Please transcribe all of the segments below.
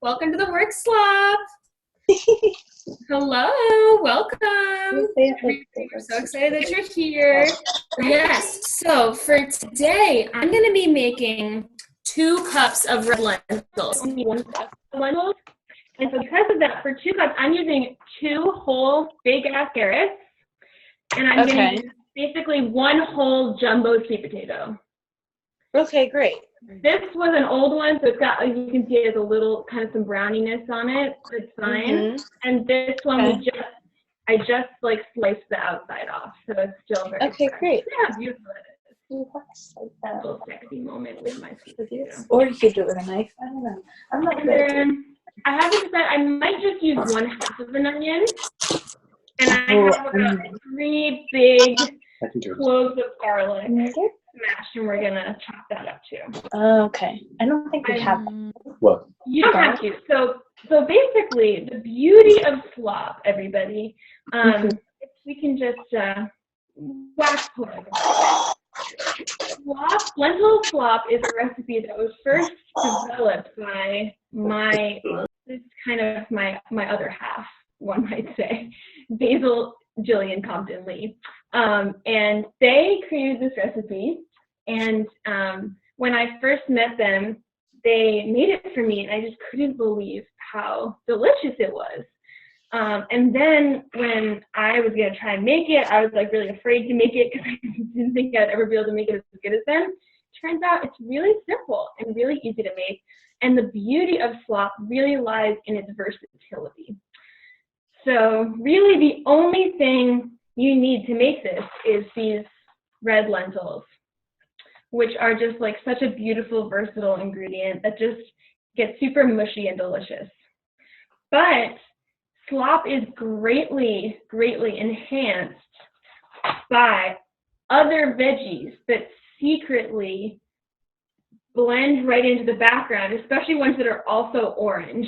Welcome to the Work-slop. Hello, welcome. We're so excited that you're here. Yes, so for today, I'm going to be making 2 cups of red lentils. Only 1 cup of lentils. And so because of that, for 2 cups, I'm using 2 whole big-ass carrots. And I'm going to use basically 1 whole jumbo sweet potato. Okay, great. This was an old one, so it's got, like you can see, it has a little kind of some browniness on it. It's fine. Mm-hmm. And this one, I just like sliced the outside off, so it's still very fresh. Great. Yeah, beautiful it is. A little sexy moment with my sweet potato. Or you could do it with a knife. I don't know. I'm not good. I haven't decided. I might just use 1/2 of an onion, and I have about 3 big cloves of garlic smashed, and we're gonna chop that up too. Okay. I don't think we have. What? You don't have to. So basically, the beauty of slop, everybody, we can just wax poetic. Lentil slop is a recipe that was first developed by my other half, one might say, Basil Jillian Compton Lee. And they created this recipe, and when I first met them, they made it for me, and I just couldn't believe how delicious it was. And then when I was going to try and make it, I was like really afraid to make it because I didn't think I'd ever be able to make it as good as them. Turns out it's really simple and really easy to make, and the beauty of slop really lies in its versatility. So really the only thing you need to make this is these red lentils, which are just like such a beautiful, versatile ingredient that just gets super mushy and delicious. But slop is greatly, greatly enhanced by other veggies that secretly blend right into the background, especially ones that are also orange.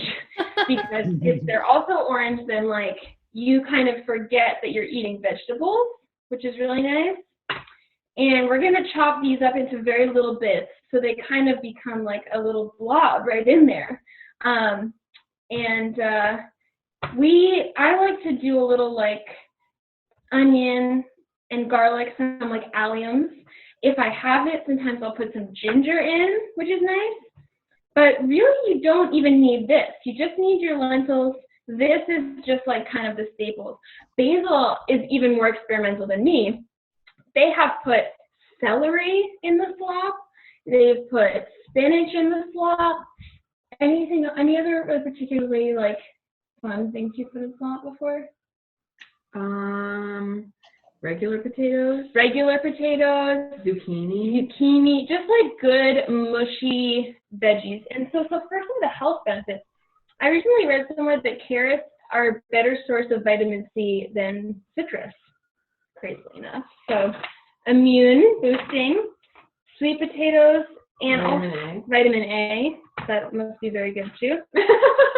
Because if they're also orange, then like you kind of forget that you're eating vegetables, which is really nice. And we're going to chop these up into very little bits so they kind of become like a little blob right in there. I like to do a little like onion and garlic, some like alliums. If I have it, sometimes I'll put some ginger in, which is nice. But really, you don't even need this. You just need your lentils. This is just like kind of the staples. Basil is even more experimental than me. They have put celery in the slop. They've put spinach in the slop. Any other particularly like fun things you put in slop before? Regular potatoes, zucchini, just like good mushy veggies. And so firstly, the health benefits. I recently read somewhere that carrots are a better source of vitamin C than citrus, crazily enough. So immune boosting, sweet potatoes, and also vitamin A. That must be very good too.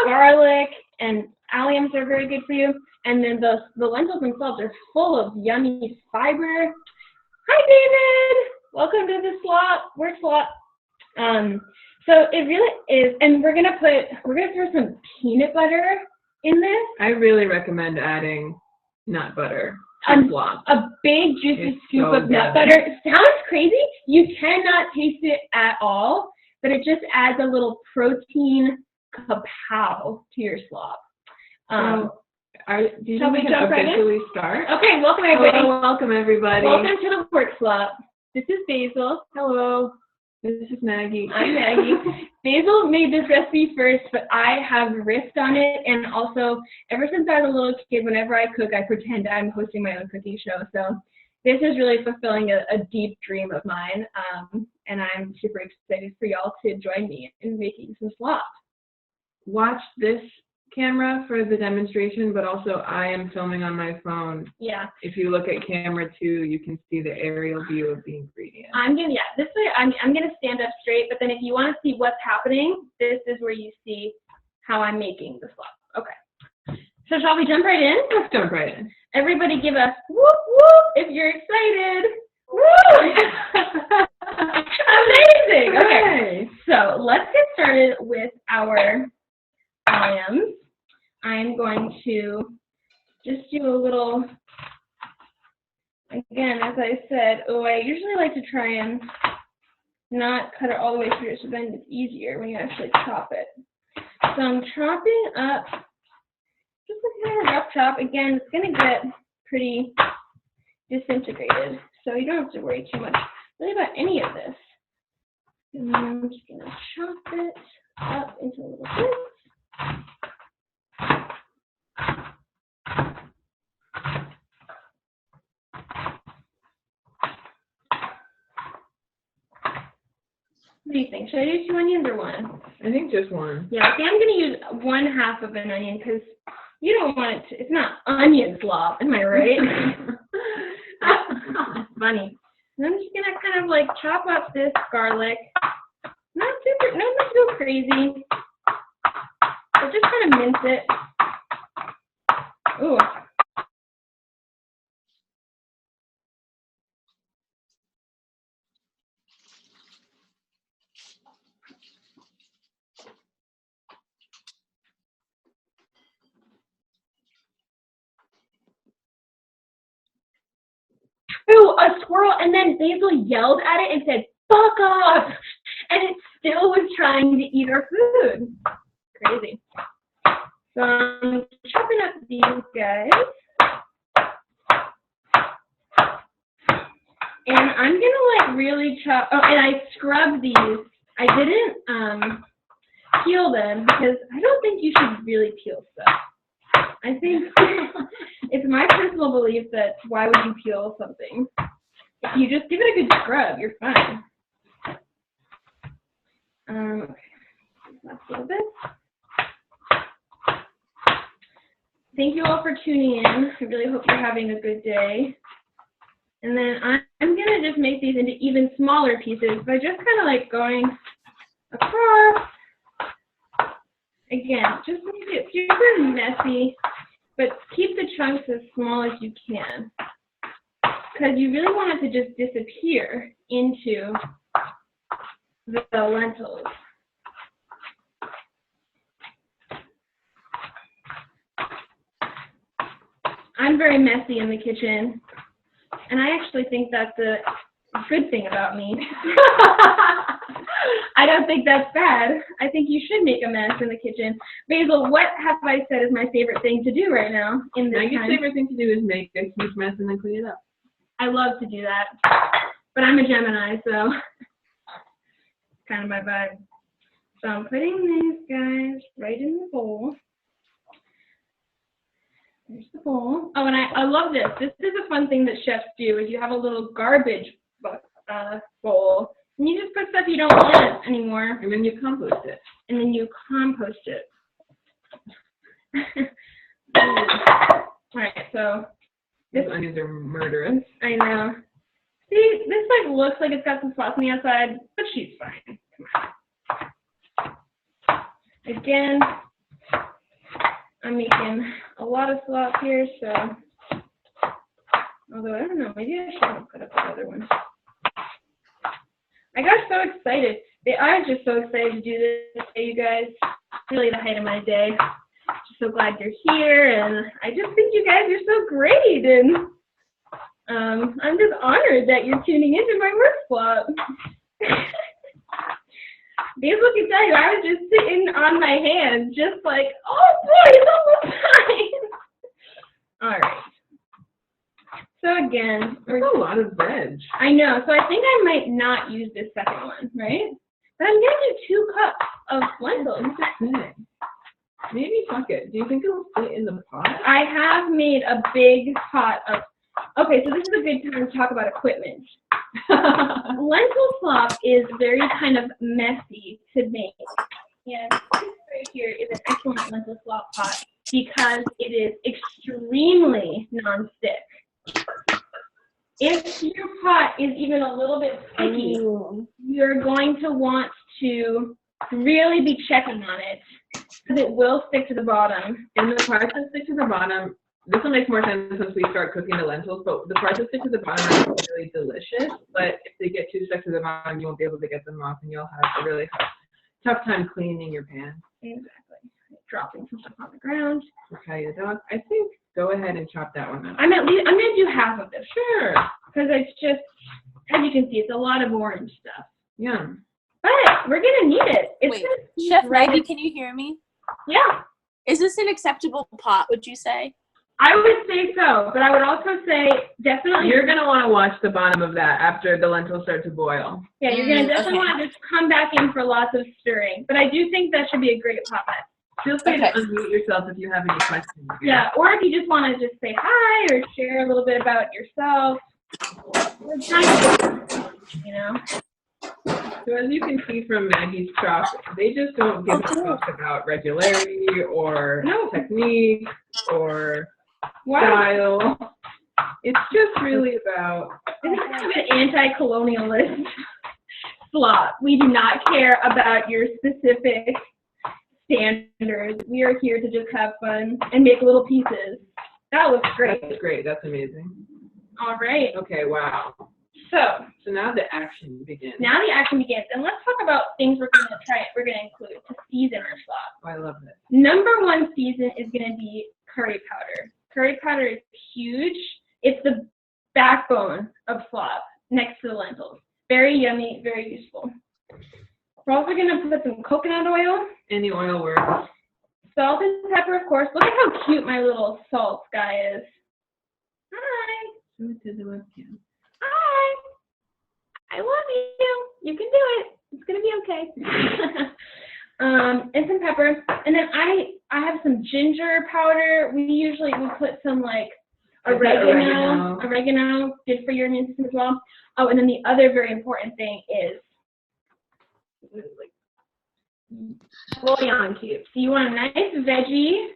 Garlic and alliums are very good for you. And then the lentils themselves are full of yummy fiber. Hi, David. Welcome to the Work-slop. So it really is, and we're gonna throw some peanut butter in this. I really recommend adding nut butter to slop. A big juicy scoop of nut butter. It sounds crazy. You cannot taste it at all, but it just adds a little protein kapow to your slop. Do you think we can officially start? Okay, welcome everybody. Hello, welcome everybody. Welcome to the Work-slop. This is Basil. Hello. This is Maggie. I'm Maggie. Basil made this recipe first, but I have riffed on it, and also ever since I was a little kid, whenever I cook, I pretend I'm hosting my own cooking show. So this is really fulfilling a deep dream of mine, and I'm super excited for y'all to join me in making some slop. Watch this camera for the demonstration, but also I am filming on my phone. Yeah. If you look at camera 2, you can see the aerial view of the ingredients. This way I'm gonna stand up straight, but then if you want to see what's happening, this is where you see how I'm making the slop. Okay. So shall we jump right in? Let's jump right in. Everybody give us whoop whoop if you're excited. Woo! Amazing. Okay. So let's get started with our volumes, I'm going to just do a little, again, as I said, I usually like to try and not cut it all the way through, so then it's easier when you actually chop it. So I'm chopping up, just a kind of rough chop. Again, it's going to get pretty disintegrated, so you don't have to worry too much really about any of this. And then I'm just going to chop it up into little bits. What do you think? Should I do 2 onions or 1? I think just 1. Yeah, I think I'm going to use 1/2 of an onion because you don't want it to, it's not onion slop, am I right? That's funny. And I'm just going to kind of like chop up this garlic. Not too crazy, but just kind of mince it. Ooh. Ooh, a squirrel, and then Basil yelled at it and said, "Fuck off!" And it still was trying to eat our food. Crazy. So I'm chopping up these guys. And I'm gonna like really chop, oh, and I scrubbed these. I didn't peel them because I don't think you should really peel stuff. I think it's my personal belief that why would you peel something? If you just give it a good scrub, you're fine. Okay, last little bit. Thank you all for tuning in. I really hope you're having a good day. And then I'm going to just make these into even smaller pieces by just kind of like going across. Again, just make it super messy, but keep the chunks as small as you can. Because you really want it to just disappear into the lentils. I'm very messy in the kitchen, and I actually think that's a good thing about me. I don't think that's bad. I think you should make a mess in the kitchen. Basil, what have I said is my favorite thing to do right now in this Maggie's time? favorite thing to do is make a huge mess and then clean it up. I love to do that, but I'm a Gemini, so it's kind of my vibe. So I'm putting these guys right in the bowl. There's the bowl. Oh, and I love this. This is a fun thing that chefs do, is you have a little garbage bowl, and you just put stuff you don't want anymore. And then you compost it. And then you compost it. All right, so These onions are murderous. I know. See, this like looks like it's got some spots on the outside, but she's fine. Come on. Again, I'm making a lot of slop here, so although I don't know, maybe I shouldn't put up the other one. I got so excited. I was just so excited to do this today, you guys. It's really the height of my day. Just so glad you're here, and I just think you guys are so great, and I'm just honored that you're tuning into my work-slop. Basil can tell you, I was just sitting on my hands, just like, oh boy, it's almost time. All right. So again, That's a lot of veg. I know. So I think I might not use this second one, right? But I'm gonna do 2 cups of lentils. Maybe fuck it. Do you think it'll fit in the pot? I have made a big pot of. Okay, so this is a good time to talk about equipment. Lentil slop is very kind of messy to make. And this right here is an excellent lentil slop pot because it is extremely nonstick. If your pot is even a little bit sticky, you're going to want to really be checking on it because it will stick to the bottom. And the parts that stick to the bottom, this will make more sense once we start cooking the lentils, but the parts that stick to the bottom are really delicious, but if they get too stuck to the bottom, you won't be able to get them off, and you'll have a really tough time cleaning your pan. Exactly. dropping some stuff on the ground. Okay, dog. I think go ahead and chop that one up. I'm gonna do half of this. Sure. Because it's just, as you can see, it's a lot of orange stuff. Yeah. But we're gonna need it. It's Wait, gonna Chef right- Maggie, can you hear me? Yeah, Is this an acceptable pot, would you say? I would say so. But I would also say definitely. You're gonna want to watch the bottom of that after the lentils start to boil. Yeah, you're gonna definitely okay. want to just come back in for lots of stirring. But I do think that should be a great pot. Feel free Okay. to unmute yourself if you have any questions. Yeah, or if you just want to just say hi or share a little bit about yourself. You know. So as you can see from Maggie's chop, they just don't give a fuck about regularity or technique or style. It's just really about. This is kind of an anti-colonialist slop. We do not care about your specific standards. We are here to just have fun and make little pieces. That looks great. That's great. That's amazing. All right. Okay. Wow. So now the action begins. now the action begins, and let's talk about things we're gonna include to season our slop. Oh, I love this. Number one season is gonna be curry powder. Curry powder is huge. It's the backbone of slop next to the lentils. Very yummy, very useful. We're also gonna put some coconut oil, Any oil works. salt and pepper, of course. Look at how cute my little salt guy is. Hi. Show it to the webcam. Hi. I love you. You can do it. It's gonna be okay. And some pepper. And then I have some ginger powder. We put some like oregano, good for your immune system as well. Oh, and then the other very important thing is bouillon cubes. So you want a nice veggie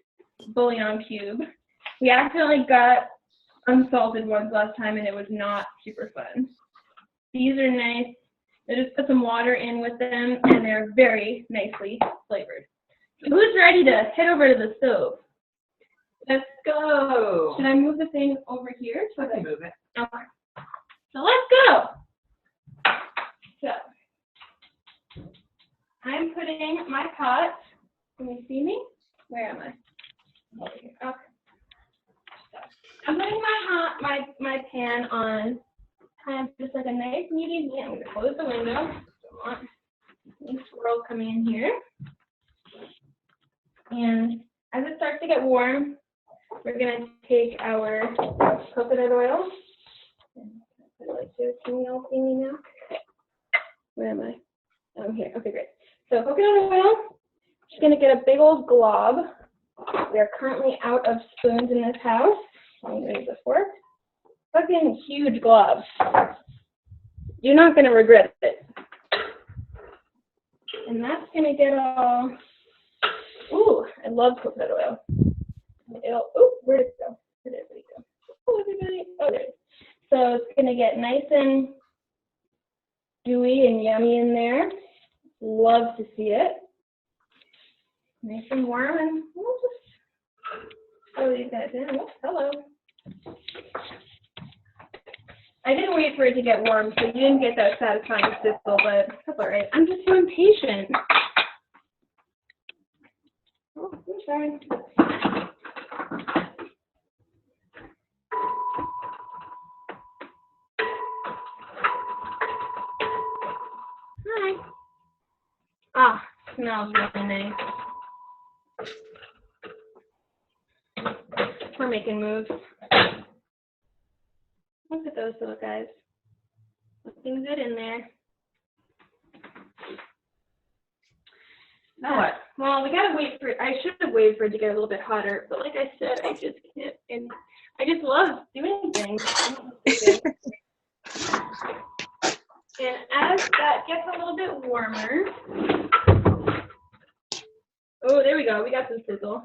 bouillon cube. We accidentally got unsalted ones last time and it was not super fun. These are nice. I just put some water in with them and they're very nicely flavored. So who's ready to head over to the stove? Let's go. Should I move the thing over here? I can move it. Okay. So let's go. So I'm putting my pot. Can you see me? Where am I? Over here. Okay. So I'm putting my pan on kind of just like a nice medium heat. I'm going to close the window. Don't want any squirrels coming in here. And as it starts to get warm, we're going to take our coconut oil. Can you all see me now? Where am I? I'm here. Okay, great. So coconut oil, just going to get a big old glob. We are currently out of spoons in this house. I'm going to use a fork. Fucking huge globs. You're not going to regret it. And that's going to get all, ooh, I love coconut oil. Where'd it go? Where did it go? Oh, everybody. Oh, there it is. So it's going to get nice and dewy and yummy in there. Love to see it. Nice and warm, and we'll just throw these guys in. Oh, hello. I didn't wait for it to get warm, so you didn't get that satisfying sizzle, but that's all right. I'm just too impatient. Oh, I'm sorry. Hi. Ah, smells really nice. We're making moves. Look at those little guys. Looking good in there. Now what? Well, we gotta wait for it. I should have waited for it to get a little bit hotter, but like I said, I just can't. And I just love doing things. And as that gets a little bit warmer, oh, there we go. We got some sizzle.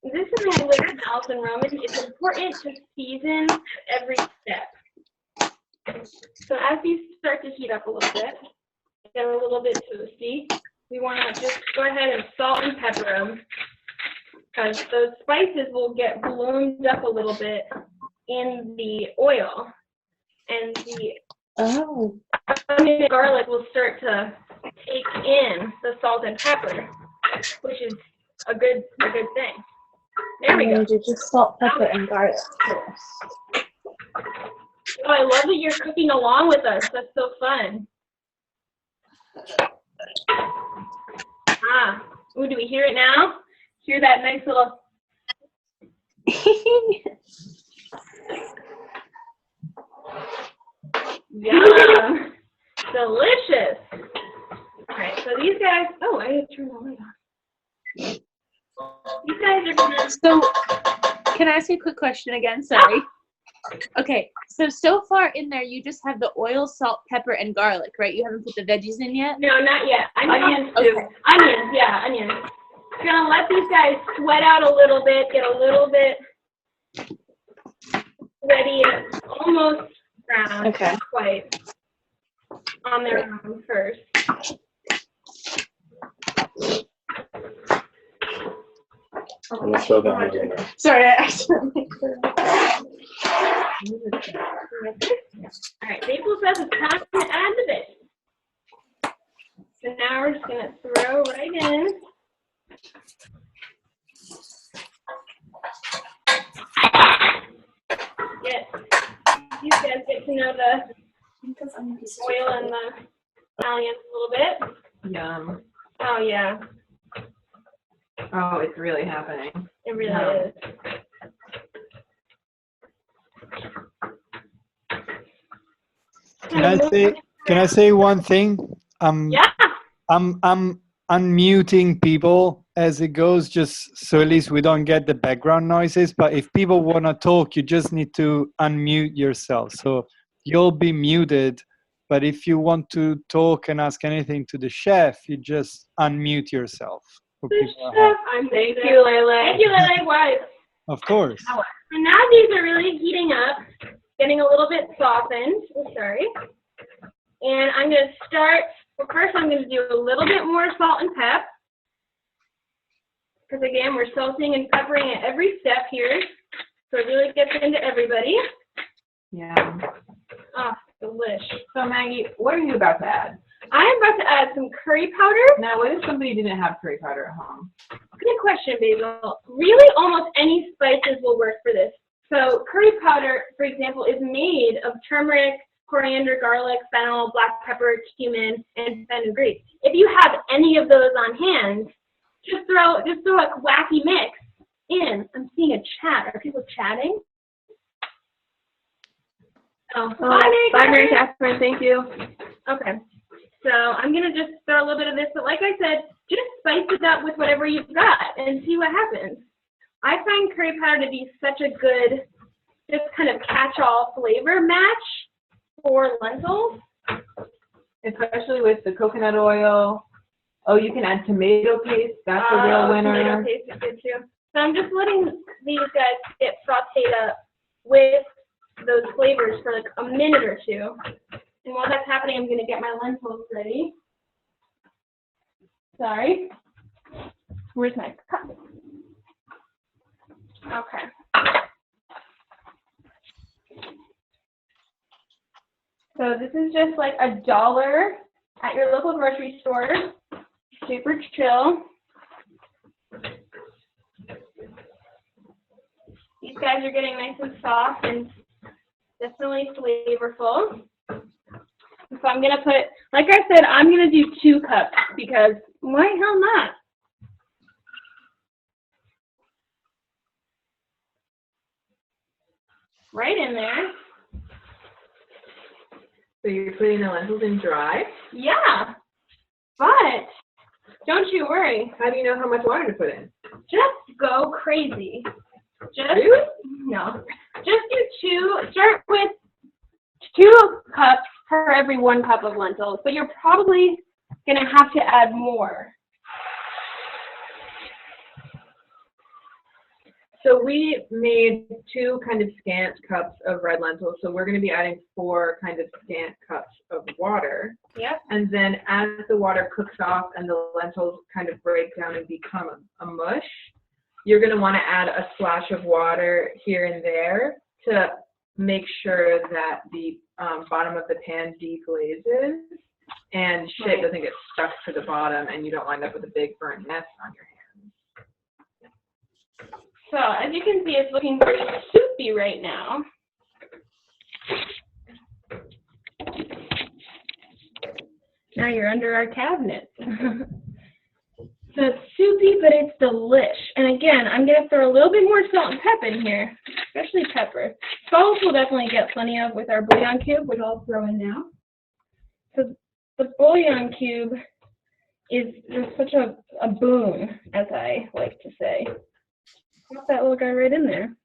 This is my liquid Alton Roman. It's important to season at every step. So as these start to heat up a little bit, get a little bit toasty, we want to just go ahead and salt and pepper them because those spices will get bloomed up a little bit in the oil, and the onion and garlic will start to take in the salt and pepper. which is a good thing. There we And go. then you do just salt, pepper, and garlic. Yes. Oh, I love that you're cooking along with us. That's so fun. Ooh, do we hear it now? Hear that nice little. Yum. Delicious. All right, so these guys. Oh, I had to turn the light on. These guys are gonna. So, can I ask you a quick question again? Sorry. Okay, so far in there, you just have the oil, salt, pepper, and garlic, right? You haven't put the veggies in yet? No, not yet. Onions too. Okay. Onions, yeah, onions. Gonna let these guys sweat out a little bit, get a little bit sweaty, almost brown. Okay. Not quite on their own first. I'm gonna show them the winner. Sorry, I accidentally. All right, maple sauce is time to add the veggies. So now we're just gonna throw right in. These guys get to know the oil and the scallions a little bit. Yum. Oh yeah, Oh, it's really happening. it really is. Can I say one thing? Yeah. I'm unmuting people as it goes, just so at least we don't get the background noises. But if people want to talk, you just need to unmute yourself. So you'll be muted. But if you want to talk and ask anything to the chef, you just unmute yourself. For people at home. Thank you, Lele. Thank you, Lily. Why? Of course. So now these are really heating up, getting a little bit softened. Oh, sorry. And I'm going to start, well, first I'm going to do a little bit more salt and pep. Because again, we're salting and peppering at every step here. So it really gets into everybody. Yeah. Oh, delish. So Maggie, what are you about to add? I'm about to add some curry powder. Now, what if somebody didn't have curry powder at home? Good question, Basil. Really, almost any spices will work for this. So curry powder, for example, is made of turmeric, coriander, garlic, fennel, black pepper, cumin, and fenugreek. If you have any of those on hand, just throw a wacky mix in. I'm seeing a chat. Are people chatting? Oh, Bye, Mary Catherine. Thank you. Okay. So I'm going to just throw a little bit of this, but like I said, just spice it up with whatever you've got and see what happens. I find curry powder to be such a good, just kind of catch-all flavor match for lentils. Especially with the coconut oil. Oh, you can add tomato paste. That's a real winner. Tomato paste is good too. So I'm just letting these guys get sauteed up with those flavors for like a minute or two. And while that's happening, I'm going to get my lentils ready. Sorry. Where's my cup? Okay. So this is just like $1 at your local grocery store. Super chill. These guys are getting nice and soft and definitely flavorful. So I'm going to put, like I said, I'm going to do 2 cups because why the hell not? Right in there. So you're putting the lentils in dry? Yeah. But don't you worry. How do you know how much water to put in? Just go crazy. Just, Really? no. Just do 2. Start with 2 cups per every 1 cup of lentils, but you're probably going to have to add more. So we made 2 kind of scant cups of red lentils. So we're going to be adding 4 kind of scant cups of water. Yep. And then as the water cooks off and the lentils kind of break down and become a mush, you're going to want to add a splash of water here and there to make sure that the bottom of the pan deglazes. and shit doesn't get stuck to the bottom, and you don't wind up with a big burnt mess on your hands. So as you can see, it's looking very soupy right now. Now you're under our cabinet. So it's soupy, but it's delish. And again, I'm going to throw a little bit more salt and pepper in here, especially pepper. Salt we'll definitely get plenty of with our bouillon cube, which I'll throw in now. So the bouillon cube is just such a boon, as I like to say. Pop that little guy right in there.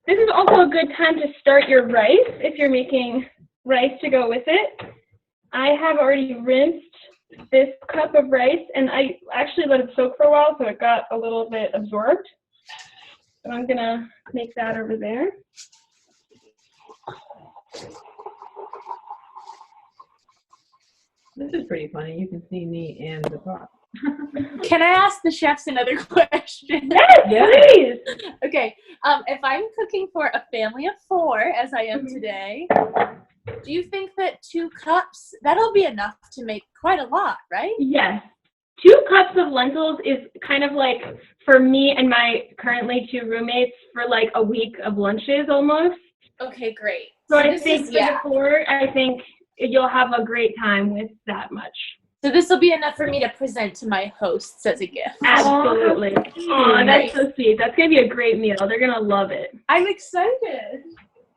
This is also a good time to start your rice if you're making rice to go with it. I have already rinsed this cup of rice, and I actually let it soak for a while so it got a little bit absorbed. So I'm gonna make that over there. This is pretty funny. You can see me and the pot. Can I ask the chefs another question? Yes, please. Okay. If I'm cooking for a family of 4, as I am today, do you think that 2 cups, that'll be enough to make quite a lot, right? Yes. 2 cups of lentils is kind of like, for me and my currently 2 roommates, for like a week of lunches almost. Okay, great. So I think for the 4, I think you'll have a great time with that much. So this will be enough for me to present to my hosts as a gift. Absolutely. Oh, that's so sweet. That's going to be a great meal. They're going to love it. I'm excited.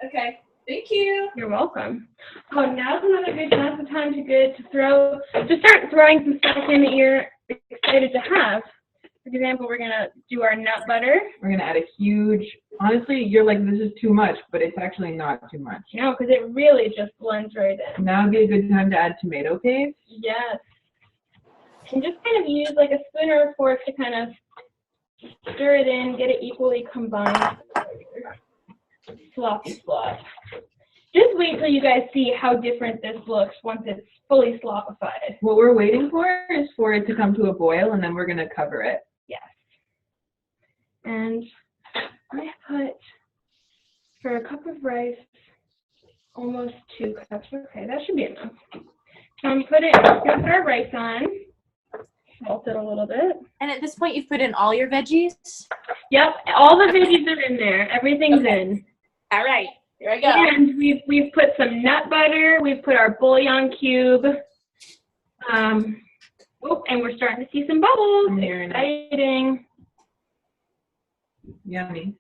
Okay. Thank you. You're welcome. Oh, now's another good time to start throwing some stuff in that you're excited to have. For example, we're gonna do our nut butter. We're gonna add a huge, honestly, you're like, this is too much, but it's actually not too much. No, because it really just blends right in. Now would be a good time to add tomato paste. Yes. And just kind of use like a spoon or a fork to kind of stir it in, get it equally combined. Sloppy slop. Just wait till you guys see how different this looks once it's fully slopified. What we're waiting for is for it to come to a boil, and then we're gonna cover it. Yes. And I put, for a cup of rice, almost 2 cups. Okay, that should be enough. So I'm gonna put our rice on. Salt it a little bit. And at this point, you've put in all your veggies? Yep, all the veggies are in there. Everything's in. All right, here I go. And we've put some nut butter. We've put our bouillon cube. And we're starting to see some bubbles. Exciting. Yummy.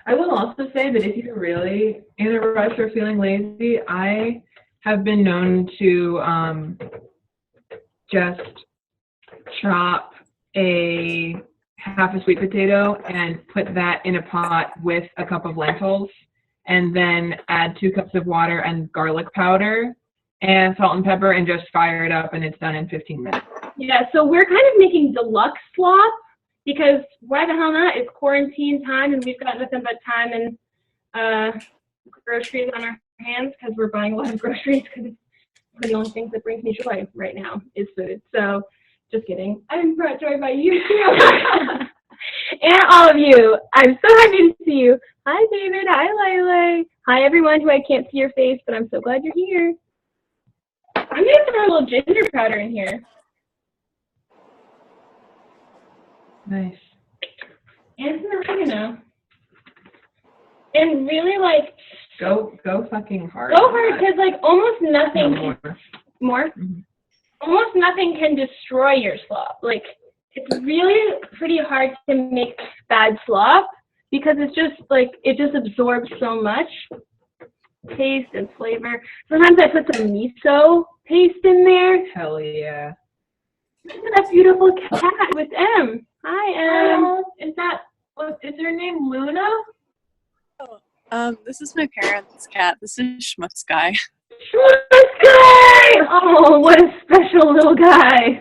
I will also say that if you're really in a rush or feeling lazy, I have been known to just chop a half a sweet potato and put that in a pot with a cup of lentils, and then add 2 cups of water and garlic powder and salt and pepper, and just fire it up, and it's done in 15 minutes. Yeah, so we're kind of making deluxe slop because why the hell not? It's quarantine time and we've got nothing but time and groceries on our hands because we're buying a lot of groceries because it's one of the only things that brings me joy right now is food. So just kidding. I'm brought joy by you too. And all of you. I'm so happy to see you. Hi, David. Hi, Lele. Hi, everyone who I can't see your face, but I'm so glad you're here. I'm going to throw a little ginger powder in here. Nice. And some oregano. And really, like, Go fucking hard. go hard, because, like, almost nothing. No More? Mm-hmm. Almost nothing can destroy your slop. Like, it's really pretty hard to make bad slop because it's just, like, it just absorbs so much taste and flavor. Sometimes I put some miso paste in there. Hell yeah. Look at that beautiful cat with M. Hi, M. Is her name Luna? This is my parents' cat. This is Schmutz Guy. Schmutz Guy! Oh, what a special little guy.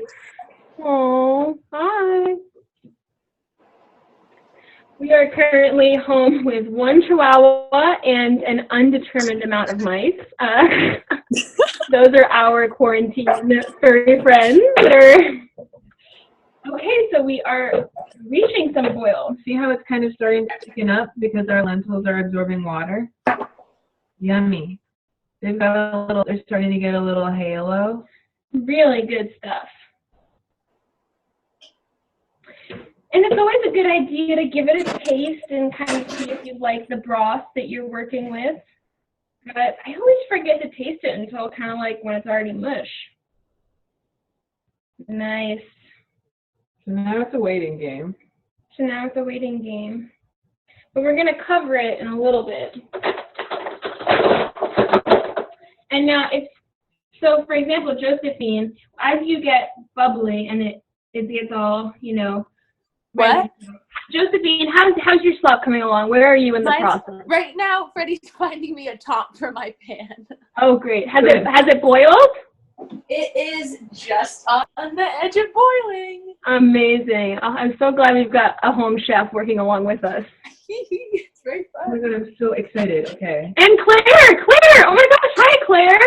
Oh, hi. We are currently home with 1 Chihuahua and an undetermined amount of mice. Those are our quarantine furry friends. Okay, so we are reaching some boil. See how it's kind of starting to thicken up because our lentils are absorbing water? Yummy. They've got a little, they're starting to get a little halo. Really good stuff. And it's always a good idea to give it a taste and kind of see if you like the broth that you're working with. But I always forget to taste it until kind of like when it's already mush. Nice. So now it's a waiting game. So now it's a waiting game. But we're going to cover it in a little bit. And now so for example, Josephine, as you get bubbly and it gets all, you know. What? Josephine, how's your slop coming along? Where are you in the process? Right now, Freddie's finding me a top for my pan. Oh, great. Has it boiled? It is just on the edge of boiling. Amazing. Oh, I'm so glad we've got a home chef working along with us. It's very Oh my fun. god, I'm so excited. Okay. And Claire! Oh my gosh, hi Claire!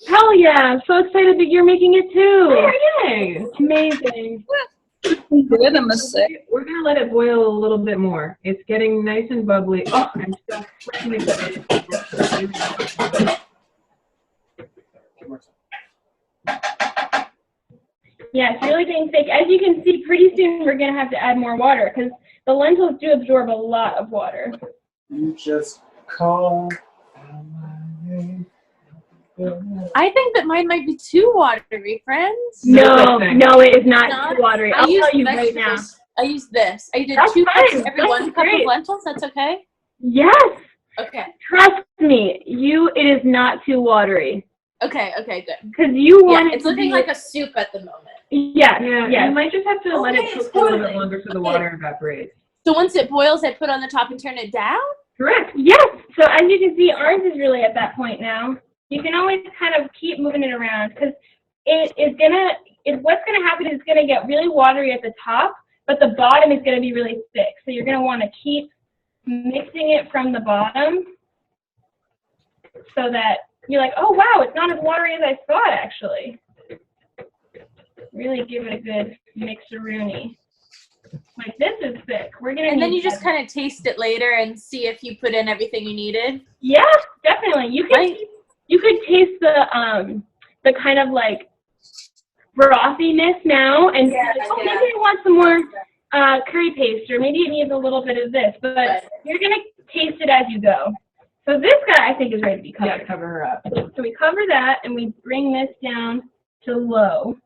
Hell yeah, I'm so excited that you're making it too. Yay! Amazing. Good, I'm a sick. We're gonna let it boil a little bit more. It's getting nice and bubbly. Oh, I'm so freaking excited. Yeah, it's really getting thick. As you can see, pretty soon we're going to have to add more water because the lentils do absorb a lot of water. You just call my name. I think that mine might be too watery, friends. No, it is not Not- too watery. I I'll use tell you right now. vegetables. I use this. I did That's 2 cups fine. every That's 1 cup great. of lentils. That's okay? Yes, Okay. trust me, it is not too watery Okay, good. because you want Yeah, it it's to looking be, like a soup at the moment. yes, Yeah, yes. you might just have to let Okay, it it's cook a little bit boiling. longer so the Okay. water evaporates. So once it boils, I put on the top and turn it down? Correct. Yes. So as you can see, ours is really at that point now. You can always kind of keep moving it around because what's gonna happen is it's gonna get really watery at the top, but the bottom is gonna be really thick. So you're gonna want to keep mixing it from the bottom so that you're like, oh wow, it's not as watery as I thought actually. Really give it a good mixeroony. Like this is thick. We're gonna. And then need you just that. kind of taste it later and see if you put in everything you needed. Yes, definitely. You could Right. you could taste the kind of like frothiness now and be like, oh, maybe I want some more curry paste or maybe it needs a little bit of this, but Right. you're gonna taste it as you go. So this guy I think is ready to be covered. Yeah, cover her up. So we cover that and we bring this down to low.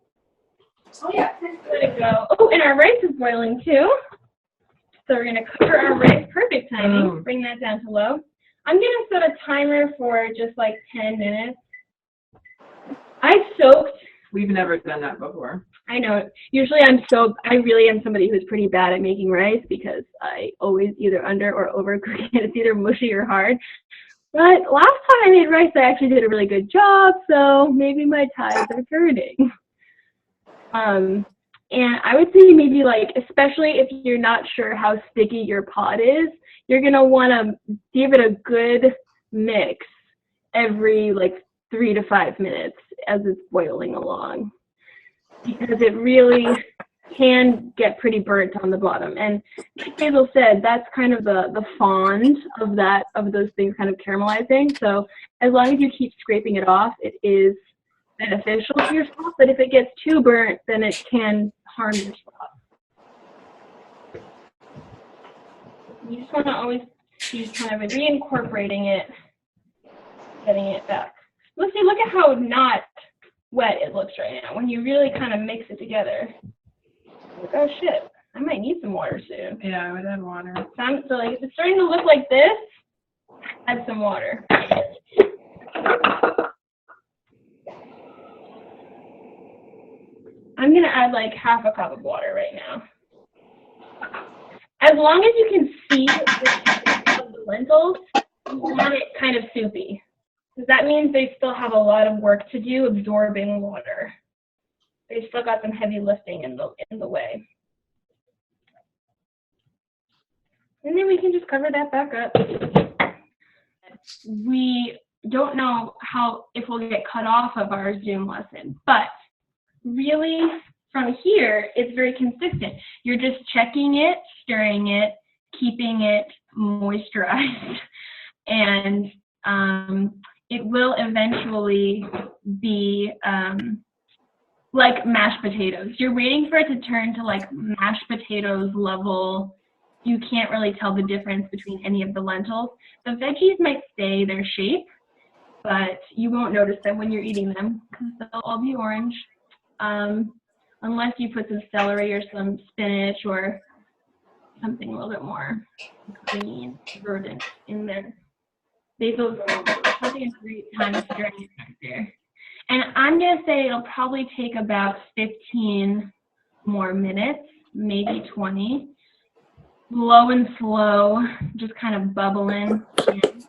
Oh yeah. Let it go. Oh, and our rice is boiling too. So we're gonna cover our rice. Perfect timing. Bring that down to low. I'm gonna set a timer for just like 10 minutes. I soaked. We've never done that before. I know. Usually I really am somebody who's pretty bad at making rice because I always either under or overcook it. It's either mushy or hard. But last time I made rice, I actually did a really good job. So maybe my tides are turning. And I would say maybe like, especially if you're not sure how sticky your pot is, you're going to want to give it a good mix every like 3 to 5 minutes as it's boiling along. Because it really can get pretty burnt on the bottom. And like Basil said, that's kind of the fond of those things kind of caramelizing. So as long as you keep scraping it off, it is beneficial to your slop, but if it gets too burnt, then it can harm your slop. You just want to always be kind of reincorporating it, getting it back. Let's see, look at how not wet it looks right now when you really kind of mix it together. Like, oh shit, I might need some water soon. Yeah, I would add water. So like if it's starting to look like this, add some water. I'm gonna add like half a cup of water right now. As long as you can see the texture of the lentils, you want it kind of soupy. Because that means they still have a lot of work to do absorbing water. They still got some heavy lifting in the way. And then we can just cover that back up. We don't know if we'll get cut off of our Zoom lesson, but really from here, it's very consistent. You're just checking it, stirring it, keeping it moisturized, and it will eventually be like mashed potatoes. You're waiting for it to turn to like mashed potatoes level. You can't really tell the difference between any of the lentils. The veggies might stay their shape, but you won't notice them when you're eating them because they'll all be orange. Unless you put some celery or some spinach or something a little bit more green, verdant in there. Basil is having a great time stirring it back there. And I'm going to say it'll probably take about 15 more minutes, maybe 20. Low and slow, just kind of bubbling. And